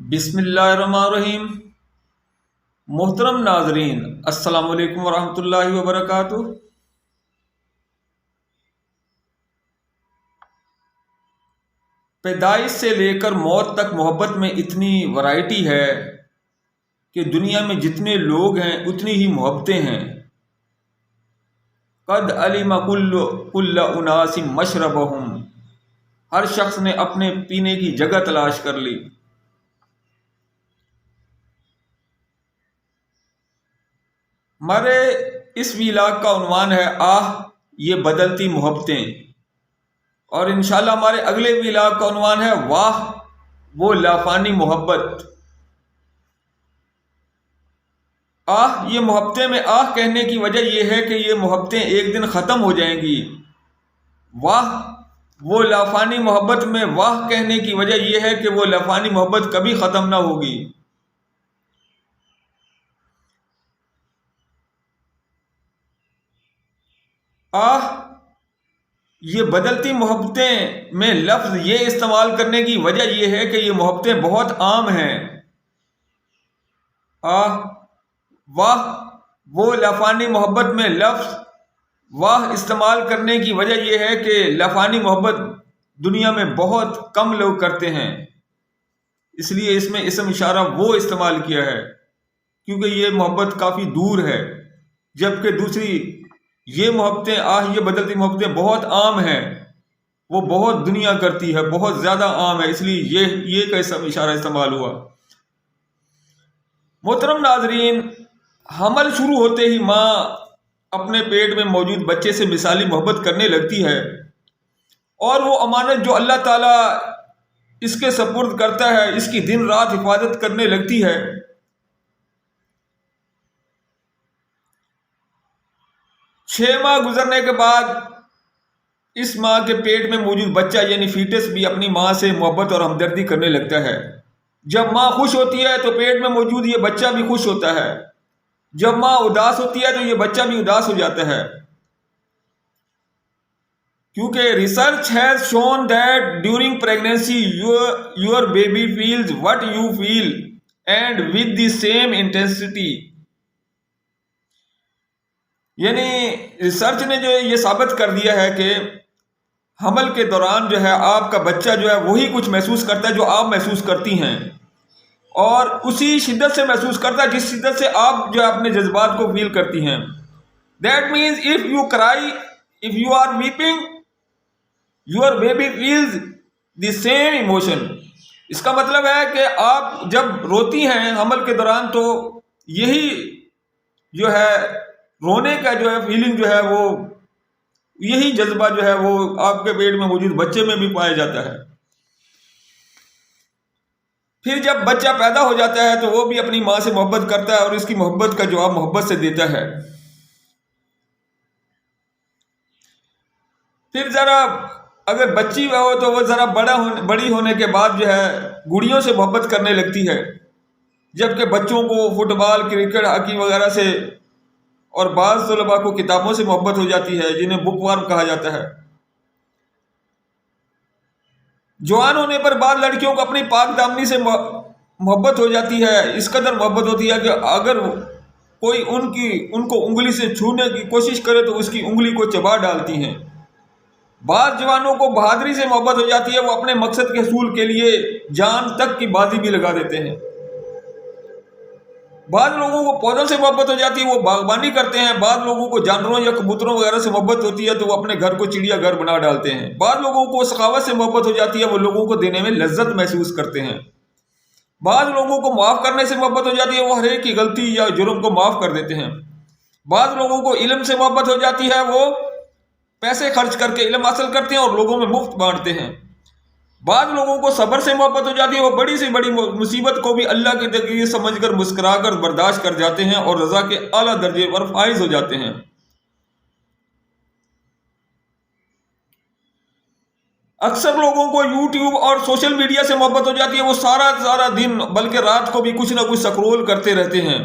بسم اللہ الرحمن الرحیم۔ محترم ناظرین، السلام علیکم ورحمۃ اللہ وبرکاتہ۔ پیدائش سے لے کر موت تک محبت میں اتنی ورائٹی ہے کہ دنیا میں جتنے لوگ ہیں اتنی ہی محبتیں ہیں۔ قد علم کل اناس مشربہم، ہر شخص نے اپنے پینے کی جگہ تلاش کر لی۔ ہمارے اس ویلاگ کا عنوان ہے آہ یہ بدلتی محبتیں، اور انشاءاللہ ہمارے اگلے ویلاگ کا عنوان ہے واہ وہ لافانی محبت۔ آہ یہ محبتیں میں آہ کہنے کی وجہ یہ ہے کہ یہ محبتیں ایک دن ختم ہو جائیں گی۔ واہ وہ لافانی محبت میں واہ کہنے کی وجہ یہ ہے کہ وہ لافانی محبت کبھی ختم نہ ہوگی۔ آہ یہ بدلتی محبتیں میں لفظ یہ استعمال کرنے کی وجہ یہ ہے کہ یہ محبتیں بہت عام ہیں۔ آہ واہ وہ لافانی محبت میں لفظ واہ استعمال کرنے کی وجہ یہ ہے کہ لافانی محبت دنیا میں بہت کم لوگ کرتے ہیں، اس لیے اس میں اسم اشارہ وہ استعمال کیا ہے کیونکہ یہ محبت کافی دور ہے، جبکہ دوسری یہ محبتیں آہ یہ بدلتی محبتیں بہت عام ہیں، وہ بہت دنیا کرتی ہے، بہت زیادہ عام ہے، اس لیے یہ کا اسم اشارہ استعمال ہوا۔ محترم ناظرین، حمل شروع ہوتے ہی ماں اپنے پیٹ میں موجود بچے سے مثالی محبت کرنے لگتی ہے، اور وہ امانت جو اللہ تعالیٰ اس کے سپرد کرتا ہے اس کی دن رات حفاظت کرنے لگتی ہے۔ 6 ماہ گزرنے کے بعد اس ماں کے پیٹ میں موجود بچہ یعنی فیٹس بھی اپنی ماں سے محبت اور ہمدردی کرنے لگتا ہے۔ جب ماں خوش ہوتی ہے تو پیٹ میں موجود یہ بچہ بھی خوش ہوتا ہے، جب ماں اداس ہوتی ہے تو یہ بچہ بھی اداس ہو جاتا ہے، کیونکہ research has shown that during pregnancy your baby feels what you feel and with the same intensity. یعنی ریسرچ نے جو یہ ثابت کر دیا ہے کہ حمل کے دوران جو ہے آپ کا بچہ جو ہے وہی کچھ محسوس کرتا ہے جو آپ محسوس کرتی ہیں، اور اسی شدت سے محسوس کرتا ہے جس شدت سے آپ جو ہے اپنے جذبات کو فیل کرتی ہیں۔ That means if you cry, if you are weeping, your baby feels the same emotion. اس کا مطلب ہے کہ آپ جب روتی ہیں حمل کے دوران تو یہی جو ہے رونے کا جو ہے فیلنگ جو ہے وہ یہی جذبہ جو ہے وہ آپ کے پیٹ میں موجود بچے میں بھی پایا جاتا ہے۔ پھر جب بچہ پیدا ہو جاتا ہے تو وہ بھی اپنی ماں سے محبت کرتا ہے اور اس کی محبت کا جواب محبت سے دیتا ہے۔ پھر ذرا اگر بچی ہو تو وہ ذرا بڑی ہونے کے بعد جو ہے گڑیوں سے محبت کرنے لگتی ہے، جبکہ بچوں کو فٹ بال، کرکٹ، ہاکی وغیرہ سے اور بعض طلباء کو کتابوں سے محبت ہو جاتی ہے جنہیں بک وارم کہا جاتا ہے۔ جوان ہونے پر بعض لڑکیوں کو اپنی پاک دامنی سے محبت ہو جاتی ہے، اس قدر محبت ہوتی ہے کہ اگر کوئی ان کو انگلی سے چھونے کی کوشش کرے تو اس کی انگلی کو چبا ڈالتی ہیں۔ بعض جوانوں کو بہادری سے محبت ہو جاتی ہے، وہ اپنے مقصد کے حصول کے لیے جان تک کی بازی بھی لگا دیتے ہیں۔ بعض لوگوں کو پودوں سے محبت ہو جاتی ہے، وہ باغبانی کرتے ہیں۔ بعض لوگوں کو جانوروں یا کبوتروں وغیرہ سے محبت ہوتی ہے تو وہ اپنے گھر کو چڑیا گھر بنا ڈالتے ہیں۔ بعض لوگوں کو سخاوت سے محبت ہو جاتی ہے، وہ لوگوں کو دینے میں لذت محسوس کرتے ہیں۔ بعض لوگوں کو معاف کرنے سے محبت ہو جاتی ہے، وہ ہر ایک کی غلطی یا جرم کو معاف کر دیتے ہیں۔ بعض لوگوں کو علم سے محبت ہو جاتی ہے، وہ پیسے خرچ کر کے علم حاصل کرتے ہیں اور لوگوں میں مفت بانٹتے ہیں۔ بعض لوگوں کو صبر سے محبت ہو جاتی ہے، وہ بڑی سے بڑی مصیبت کو بھی اللہ کے تقدیر سمجھ کر مسکرا کر برداشت کر جاتے ہیں اور رضا کے اعلیٰ درجے پر فائز ہو جاتے ہیں۔ اکثر لوگوں کو یوٹیوب اور سوشل میڈیا سے محبت ہو جاتی ہے، وہ سارا دن بلکہ رات کو بھی کچھ نہ کچھ سکرول کرتے رہتے ہیں۔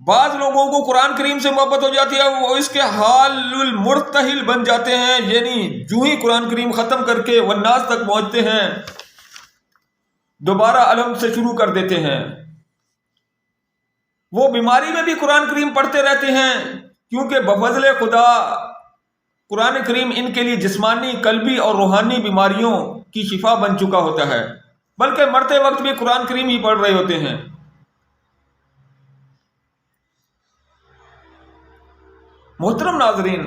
بعض لوگوں کو قرآن کریم سے محبت ہو جاتی ہے، وہ اس کے حال المرتحل بن جاتے ہیں، یعنی جو ہی قرآن کریم ختم کر کے والناس تک پہنچتے ہیں دوبارہ الحمد سے شروع کر دیتے ہیں. وہ بیماری میں بھی قرآن کریم پڑھتے رہتے ہیں، کیونکہ بفضل خدا قرآن کریم ان کے لیے جسمانی، قلبی اور روحانی بیماریوں کی شفا بن چکا ہوتا ہے، بلکہ مرتے وقت بھی قرآن کریم ہی پڑھ رہے ہوتے ہیں. محترم ناظرین،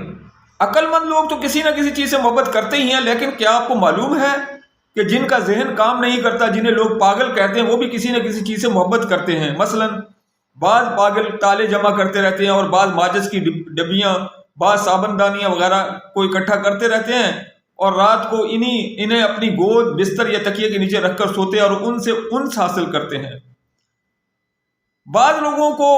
عقل مند لوگ تو کسی نہ کسی چیز سے محبت کرتے ہی ہیں، لیکن کیا آپ کو معلوم ہے کہ جن کا ذہن کام نہیں کرتا، جنہیں لوگ پاگل کہتے ہیں، وہ بھی کسی نہ کسی چیز سے محبت کرتے ہیں. مثلا بعض پاگل تالے جمع کرتے رہتے ہیں، اور بعض ماچس کی ڈبیاں، بعض صابن دانیاں وغیرہ کو اکٹھا کرتے رہتے ہیں، اور رات کو انہیں اپنی گود، بستر یا تکیے کے نیچے رکھ کر سوتے ہیں اور ان سے انس حاصل کرتے ہیں. بعض لوگوں کو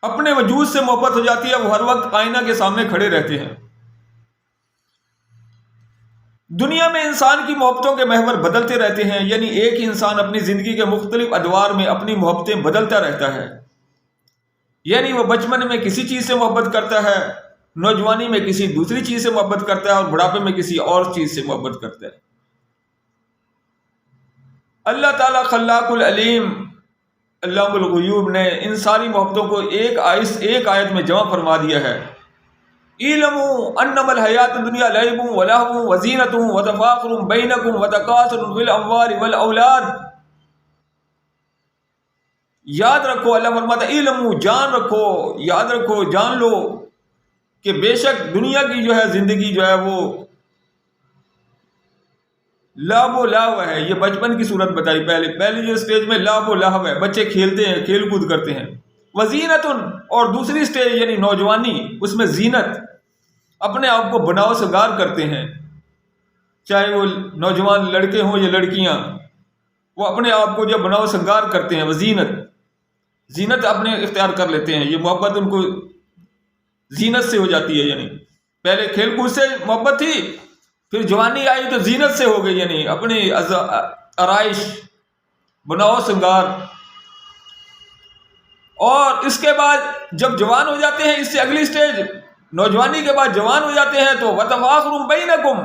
اپنے وجود سے محبت ہو جاتی ہے، وہ ہر وقت آئینہ کے سامنے کھڑے رہتے ہیں. دنیا میں انسان کی محبتوں کے محور بدلتے رہتے ہیں، یعنی ایک ہی انسان اپنی زندگی کے مختلف ادوار میں اپنی محبتیں بدلتا رہتا ہے. یعنی وہ بچپن میں کسی چیز سے محبت کرتا ہے، نوجوانی میں کسی دوسری چیز سے محبت کرتا ہے، اور بڑھاپے میں کسی اور چیز سے محبت کرتا ہے. اللہ تعالیٰ خلاق العلیم علام الغیوب نے ان ساری محبتوں کو ایک آیت میں جمع فرما دیا ہے. اعلموا انما الحیات الدنیا لعب ولہو وزینۃ وتفاخر بینکم وتکاثر فی الاموال والاولاد. یاد رکھو، اللہ فرماتا ہے اعلموا، جان رکھو، یاد رکھو، جان لو کہ بے شک دنیا کی جو ہے زندگی جو ہے وہ لعب و لہو ہے. یہ بچپن کی صورت بتائی، پہلی جو اسٹیج میں لعب و لہو ہے، بچے کھیلتے ہیں، کھیل کود کرتے ہیں. وزینت، اور دوسری اسٹیج یعنی نوجوانی، اس میں زینت، اپنے آپ کو بناؤ سنگار کرتے ہیں. چاہے وہ نوجوان لڑکے ہوں یا لڑکیاں، وہ اپنے آپ کو جو بناؤ سنگار کرتے ہیں. زینت اپنے اختیار کر لیتے ہیں. یہ محبت ان کو زینت سے ہو جاتی ہے، یعنی پہلے کھیل کود سے محبت تھی، پھر جوانی آئی تو زینت سے ہو گئی، یعنی اپنی آرائش، بناؤ سنگار. اور اس کے بعد جب جوان ہو جاتے ہیں، اس سے اگلی سٹیج نوجوانی کے بعد جوان ہو جاتے ہیں تو وتفاخر بینکم،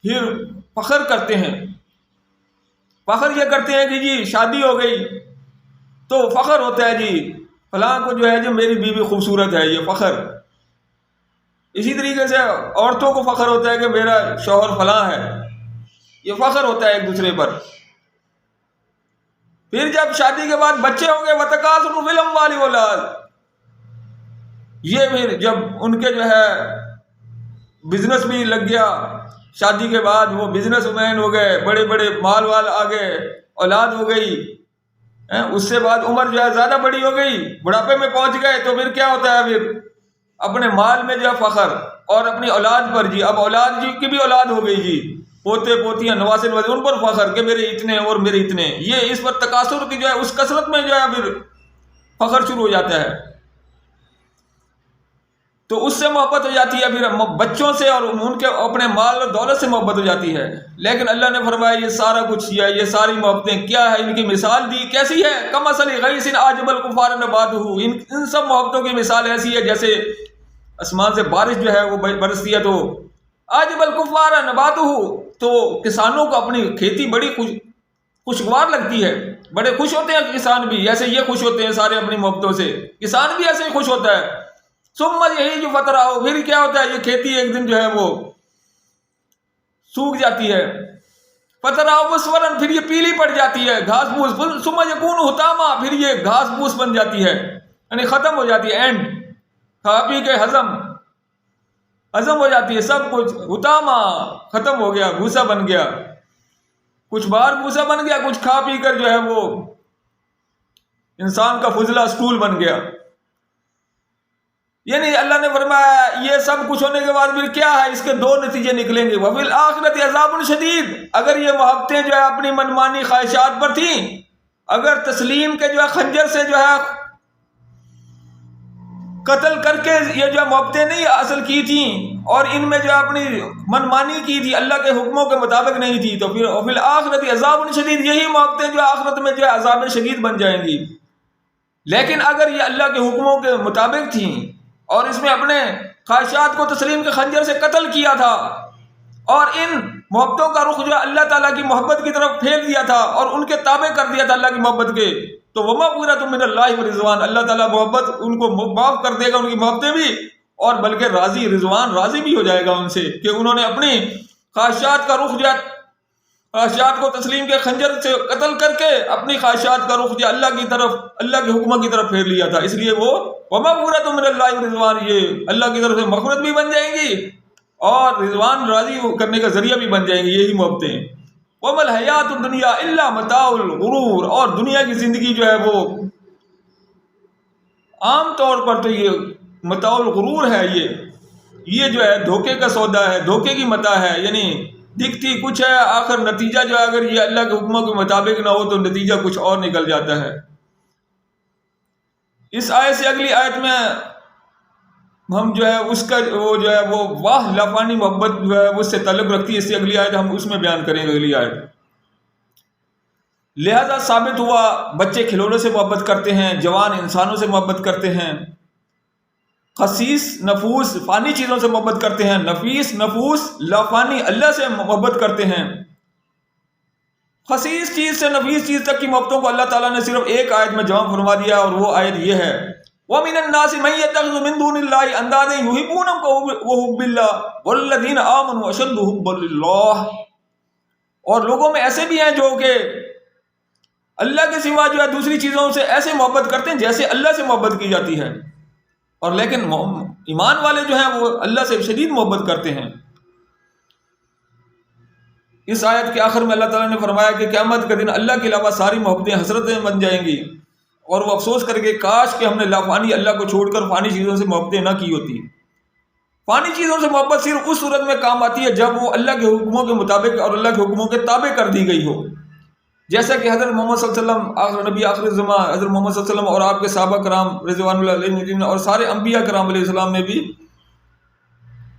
پھر فخر کرتے ہیں. فخر یہ کرتے ہیں کہ جی شادی ہو گئی تو فخر ہوتا ہے، جی فلاں کو جو ہے جو میری بیوی خوبصورت ہے، یہ فخر. اسی طریقے سے عورتوں کو فخر ہوتا ہے کہ میرا شوہر فلاں ہے، یہ فخر ہوتا ہے ایک دوسرے پر. پھر جب شادی کے بعد بچے ہوں گے وتکاثر فی الاموال والاولاد، یہ پھر جب ان کے جو ہے بزنس بھی لگ گیا، شادی کے بعد وہ بزنس مین ہو گئے، بڑے بڑے مال وال آ گئے، اولاد ہو گئی. اس سے بعد عمر جو ہے زیادہ بڑی ہو گئی، بڑھاپے میں پہنچ گئے، تو پھر کیا ہوتا ہے، پھر اپنے مال میں جو ہے فخر، اور اپنی اولاد پر، جی اب اولاد جی کی بھی اولاد ہو گئی، جی پوتے پوتیاں نواسے ان پر فخر کہ میرے اتنے اور میرے اتنے. یہ اس پر تکاثر کی جو ہے اس کثرت میں جو ہے پھر فخر شروع ہو جاتا ہے. تو اس سے محبت ہو جاتی ہے، پھر بچوں سے اور ان کے اپنے مال اور دولت سے محبت ہو جاتی ہے. لیکن اللہ نے فرمایا یہ سارا کچھ کیا، یہ ساری محبتیں کیا ہے، ان کی مثال دی کیسی ہے، کمثل غیث اعجب الکفار نباتہ. ان سب محبتوں کی مثال ایسی ہے جیسے آسمان سے بارش جو ہے وہ برستی ہے تو اعجب الکفار نباتہ، تو کسانوں کو اپنی کھیتی بڑی خوشگوار لگتی ہے، بڑے خوش ہوتے ہیں کسان بھی، جیسے یہ خوش ہوتے ہیں سارے اپنی محبتوں سے، کسان بھی ایسے ہی خوش ہوتا ہے. ثم یہی جو فترہ ہو، پھر کیا ہوتا ہے، یہ کھیتی ایک دن جو ہے وہ سوکھ جاتی ہے. فترہ مصفرا، پھر یہ پیلی پڑ جاتی ہے، گھاس پھوس. ثم یکون حطاما، پھر یہ گھاس پھوس بن جاتی ہے، یعنی ختم ہو جاتی ہے، اینڈ کھا پی کے ہضم ہو جاتی ہے سب کچھ. حطاما، ختم ہو گیا، بھوسا بن گیا، کچھ باہر بھوسا بن گیا، کچھ کھا پی کر جو ہے وہ انسان کا فضلہ اسٹول بن گیا. یعنی اللہ نے فرمایا یہ سب کچھ ہونے کے بعد پھر کیا ہے، اس کے دو نتیجے نکلیں گے. وفی الآخرۃ عذاب شدید، اگر یہ محبتیں جو ہے اپنی منمانی خواہشات پر تھیں، اگر تسلیم کے جو ہے خنجر سے جو ہے قتل کر کے یہ جو محبتیں نہیں حاصل کی تھیں، اور ان میں جو اپنی منمانی کی تھی، اللہ کے حکموں کے مطابق نہیں تھی، تو پھر فی الآخرۃ عذاب شدید، یہی محبتیں جو آخرت میں جو ہے عذاب شدید بن جائیں گی. لیکن اگر یہ اللہ کے حکموں کے مطابق تھیں اور اس میں اپنے خواہشات کو تسلیم کے خنجر سے قتل کیا تھا، اور ان محبتوں کا رخ جو ہے اللہ تعالیٰ کی محبت کی طرف پھیر دیا تھا اور ان کے تابع کر دیا تھا اللہ کی محبت کے، تو وما مغفرۃ من اللہ ورضوان، اللہ تعالیٰ محبت ان کو معاف کر دے گا، ان کی محبتیں بھی، اور بلکہ راضی، رضوان راضی بھی ہو جائے گا ان سے کہ انہوں نے اپنی خواہشات کا رخ جو ہے، خواہشات کو تسلیم کے خنجر سے قتل کر کے اپنی خواہشات کا رخ جو اللہ کی طرف، اللہ کے حکموں کی طرف پھیر لیا تھا، اس لیے وہ وما مغفرۃ من اللہ ورضوان، یہ اللہ کی طرف سے مغفرت بھی بن جائیں گی اور رضوان راضی کرنے کا ذریعہ بھی بن جائیں گی یہی محبتیں۔ وَمَا الْحَيَاةُ الدُّنْيَا إِلَّا مَتَاعُ الْغُرُورِ، اور دنیا کی زندگی جو ہے وہ عام طور پر تو یہ متاع الغرور ہے، یہ جو ہے دھوکے کا سودا ہے، دھوکے کی متاع ہے، یعنی دکھتی کچھ ہے، آخر نتیجہ جو ہے اگر یہ اللہ کے حکموں کے مطابق نہ ہو تو نتیجہ کچھ اور نکل جاتا ہے۔ اس آیت سے اگلی آیت میں ہم جو ہے اس کا وہ جو ہے وہ واہ لافانی محبت جو ہے اس سے تعلق رکھتی ہے، اس سے اگلی آیت ہم اس میں بیان کریں گے، اگلی آیت۔ لہذا ثابت ہوا بچے کھلونوں سے محبت کرتے ہیں، جوان انسانوں سے محبت کرتے ہیں، خسیس نفوس فانی چیزوں سے محبت کرتے ہیں، نفیس نفوس لافانی اللہ سے محبت کرتے ہیں۔ خسیس چیز سے نفیس چیز تک کی محبتوں کو اللہ تعالیٰ نے صرف ایک آیت میں جمع فرما دیا، اور وہ آیت یہ ہے وَمِنَ النَّاسِ مَن يَتَّخِذُ مِن دُونِ اللَّهِ أَندَادًا يُحِبُّونَهُمْ كَحُبِّ اللَّهِ وَالَّذِينَ آمَنُوا أَشَدُّ حُبًّا لِلَّهِ، اور لوگوں میں ایسے بھی ہیں جو کہ اللہ کے سوا جو ہے دوسری چیزوں سے ایسے محبت کرتے ہیں جیسے اللہ سے محبت کی جاتی ہے، اور لیکن ایمان والے جو ہیں وہ اللہ سے شدید محبت کرتے ہیں۔ اس آیت کے آخر میں اللہ تعالیٰ نے فرمایا کہ قیامت کے دن اللہ کے علاوہ ساری محبتیں حسرتیں بن جائیں گی، اور وہ افسوس کر کے کاش کہ ہم نے لافانی اللہ کو چھوڑ کر فانی چیزوں سے محبتیں نہ کی ہوتی۔ فانی چیزوں سے محبت صرف اس صورت میں کام آتی ہے جب وہ اللہ کے حکموں کے مطابق اور اللہ کے حکموں کے تابع کر دی گئی ہو، جیسا کہ حضرت محمد صلی اللہ علیہ وسلم نبی آخر الزمان حضرت محمد صلی اللہ علیہ وسلم اور آپ کے صحابہ کرام رضوان اللہ علیہم اور سارے انبیاء کرام علیہ السلام نے بھی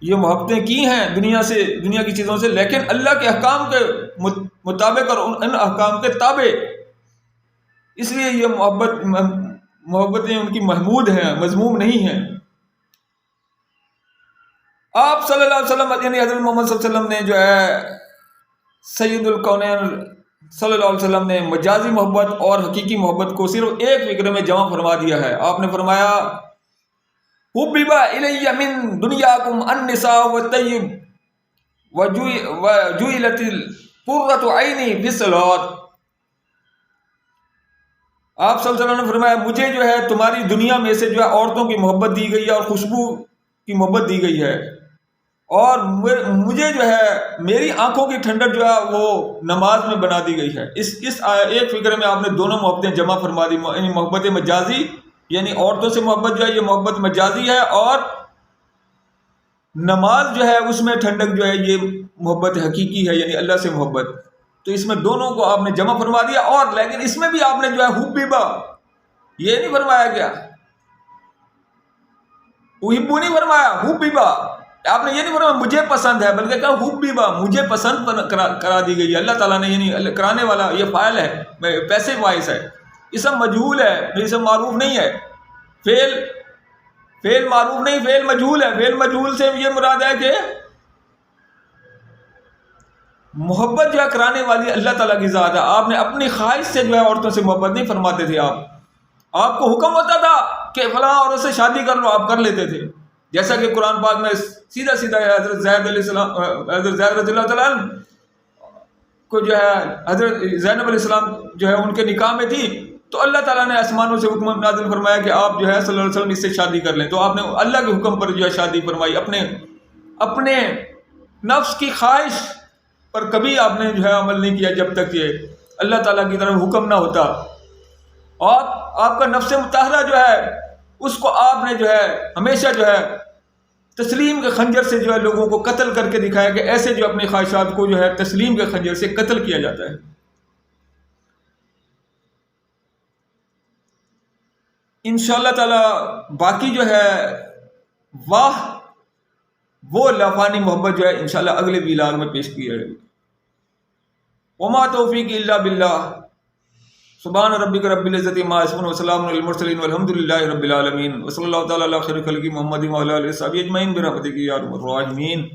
یہ محبتیں کی ہیں دنیا سے، دنیا کی چیزوں سے، لیکن اللہ کے احکام کے مطابق اور ان احکام کے تابع، اس لیے یہ محبتیں ان کی محمود ہیں، مذموم نہیں ہیں۔ آپ صلی اللہ علیہ وسلم یعنی حضرت محمد صلی اللہ علیہ وسلم نے جو ہے سید الکونین صلی اللہ علیہ وسلم نے مجازی محبت اور حقیقی محبت کو صرف ایک فکر میں جمع فرما دیا ہے۔ آپ نے فرمایا حُبِّبَ إِلَيَّ مِن دُنْيَاكُمْ النِّسَاءُ وَالطَّيِّبُ وَجُعِلَتِ قُرَّةُ عَيْنِي فِي الصَّلَاةِ، آپ صلی اللہ علیہ وسلم نے فرمایا مجھے جو ہے تمہاری دنیا میں سے جو ہے عورتوں کی محبت دی گئی ہے اور خوشبو کی محبت دی گئی ہے، اور مجھے جو ہے میری آنکھوں کی ٹھنڈک جو ہے وہ نماز میں بنا دی گئی ہے۔ اس ایک فکر میں آپ نے دونوں محبتیں جمع فرما دی، یعنی محبت مجازی یعنی عورتوں سے محبت جو ہے یہ محبت مجازی ہے، اور نماز جو ہے اس میں ٹھنڈک جو ہے یہ محبت حقیقی ہے، یعنی اللہ سے محبت۔ تو اس میں دونوں کو آپ نے جمع فرما دیا، اور لیکن اس میں بھی آپ نے جو ہے حُبِّبَ یہ نہیں فرمایا گیا، اُحِبُّ نہیں فرمایا، حُبِّبَ آپ نے یہ نہیں فرمایا مجھے پسند ہے، بلکہ کہا حُبِّبَ مجھے پسند کرا دی گئی ہے اللہ تعالیٰ نے، یعنی کرانے والا یہ فاعل ہے، پیسے باعث ہے، اسم مجہول ہے، اسم معروف نہیں ہے، فعل معروف نہیں، فعل مجہول ہے۔ فعل مجہول سے یہ مراد ہے کہ محبت جو ہے کرانے والی اللہ تعالیٰ کی ذات ہے۔ آپ نے اپنی خواہش سے جو ہے عورتوں سے محبت نہیں فرماتے تھے، آپ کو حکم ہوتا تھا کہ فلاں عورت سے شادی کر لو، آپ کر لیتے تھے، جیسا کہ قرآن پاک میں سیدھا حضرت زید علیہ السلام، حضرت زید رضی اللہ تعالیٰ عنہ کو جو ہے حضرت زینب علیہ السلام جو ہے ان کے نکاح میں تھی، تو اللہ تعالیٰ نے آسمانوں سے حکم نازل فرمایا کہ آپ جو ہے صلی اللہ علیہ وسلم اس سے شادی کر لیں، تو آپ نے اللہ کے حکم پر جو ہے شادی فرمائی، اپنے نفس کی خواہش پر کبھی آپ نے جو ہے عمل نہیں کیا جب تک یہ اللہ تعالیٰ کی طرف حکم نہ ہوتا، اور آپ کا نفس مطہرہ جو ہے اس کو آپ نے جو ہے ہمیشہ جو ہے تسلیم کے خنجر سے جو ہے لوگوں کو قتل کر کے دکھایا کہ ایسے جو اپنی خواہشات کو جو ہے تسلیم کے خنجر سے قتل کیا جاتا ہے۔ انشاءاللہ تعالی باقی جو ہے واہ وہ لافانی محبت جو ہے انشاءاللہ اگلے ویلاگ میں پیش کی جائے گی۔ وما توفیق الا باللہ، سبحان ربک رب العزت عما یصفون وسلام علی المرسلین والحمد للہ رب العالمین، وصلی اللہ تعالی علی خیر خلقہ محمد وعلی آلہ وصحبہ اجمعین برحمتک یا ارحم الراحمین۔